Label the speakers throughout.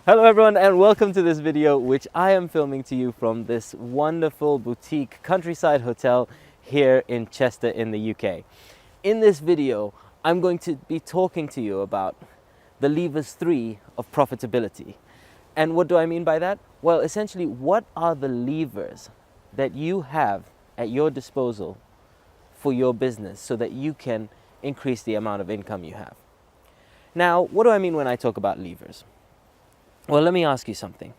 Speaker 1: Hello everyone and welcome to this video which I am filming to you from this wonderful boutique countryside hotel here in Chester in the UK. In this video I'm going to be talking to you about the levers 3 of profitability. And what do I mean by that? Well, essentially, what are the levers that you have at your disposal for your business so that you can increase the amount of income you have? Now, what do I mean when I talk about levers? Well, let me ask you something.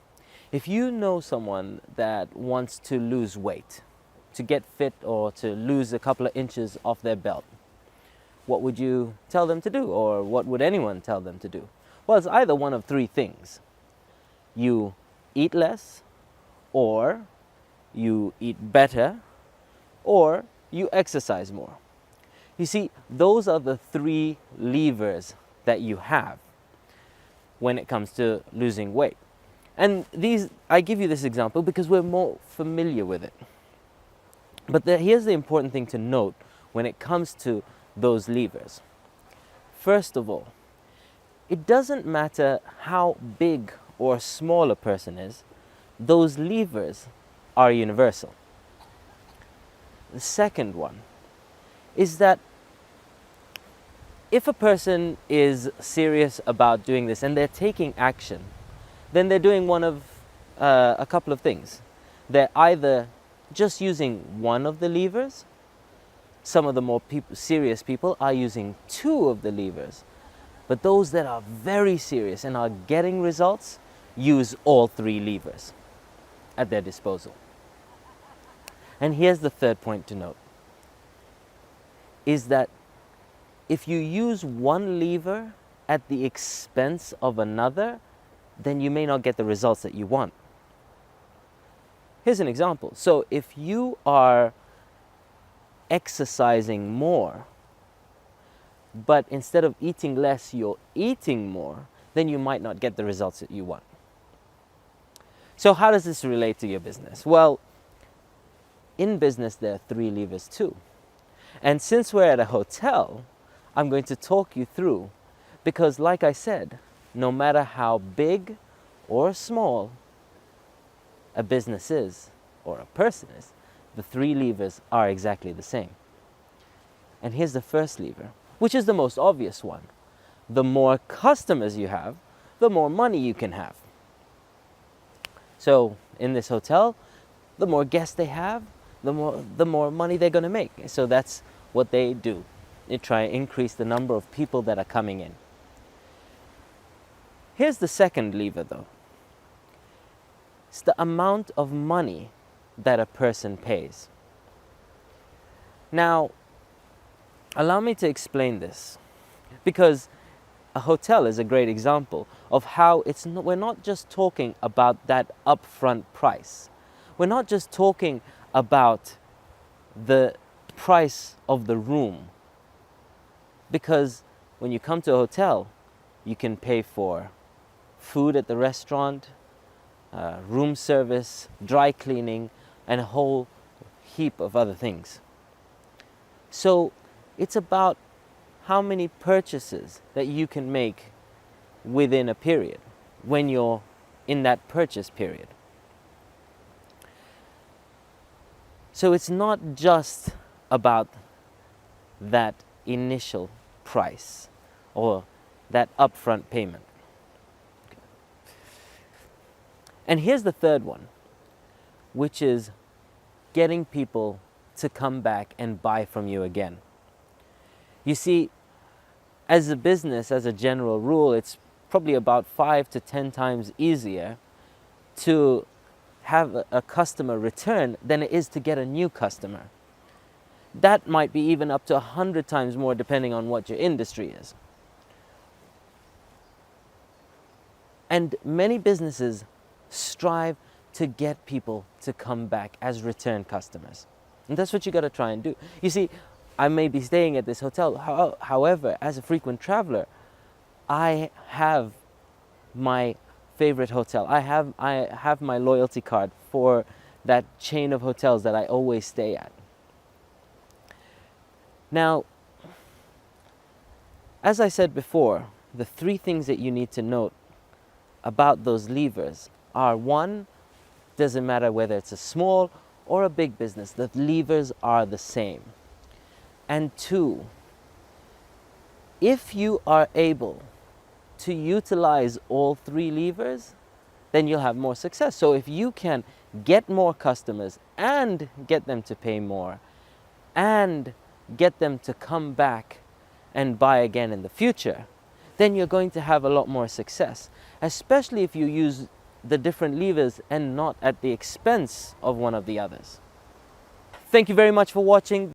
Speaker 1: If you know someone that wants to lose weight, to get fit or to lose a couple of inches off their belt, what would you tell them to do, or what would anyone tell them to do? Well, it's either one of three things. You eat less, or you eat better, or you exercise more. You see, those are the three levers that you have when it comes to losing weight. And I give you this example because we're more familiar with it. But here's the important thing to note when it comes to those levers. First of all, it doesn't matter how big or small a person is, those levers are universal. The second one is that if a person is serious about doing this and they're taking action, then they're doing one of a couple of things. They're either just using one of the levers. Some of the more serious people are using two of the levers. But those that are very serious and are getting results use all three levers at their disposal. And here's the third point to note, is that if you use one lever at the expense of another, then you may not get the results that you want. Here's an example. So if you are exercising more, but instead of eating less, you're eating more, then you might not get the results that you want. So how does this relate to your business? Well, in business, there are three levers too. And since we're at a hotel, I'm going to talk you through, because like I said, no matter how big or small a business is or a person is, the three levers are exactly the same. And here's the first lever, which is the most obvious one. The more customers you have, the more money you can have. So in this hotel, the more guests they have, the more money they're going to make. So that's what they do. They try and increase the number of people that are coming in. Here's the second lever though. It's the amount of money that a person pays. Now, allow me to explain this, because a hotel is a great example of how we're not just talking about that upfront price. We're not just talking about the price of the room. Because when you come to a hotel, you can pay for food at the restaurant, room service, dry cleaning, and a whole heap of other things. So it's about how many purchases that you can make within a period when you're in that purchase period. So it's not just about that initial price or that upfront payment. And here's the third one, which is getting people to come back and buy from you again. You see, as a business, as a general rule, it's probably about 5 to 10 times easier to have a customer return than it is to get a new customer. That might be even up to 100 times more depending on what your industry is. And many businesses strive to get people to come back as return customers. And that's what you got to try and do. You see, I may be staying at this hotel. However, as a frequent traveler, I have my favorite hotel. I have my loyalty card for that chain of hotels that I always stay at. Now, As I said before, the three things that you need to note about those levers are: one, doesn't matter whether it's a small or a big business, the levers are the same. And two, if you are able to utilize all three levers, then you'll have more success. So if you can get more customers and get them to pay more and get them to come back and buy again in the future, then you're going to have a lot more success, especially if you use the different levers and not at the expense of one of the others. Thank you very much for watching.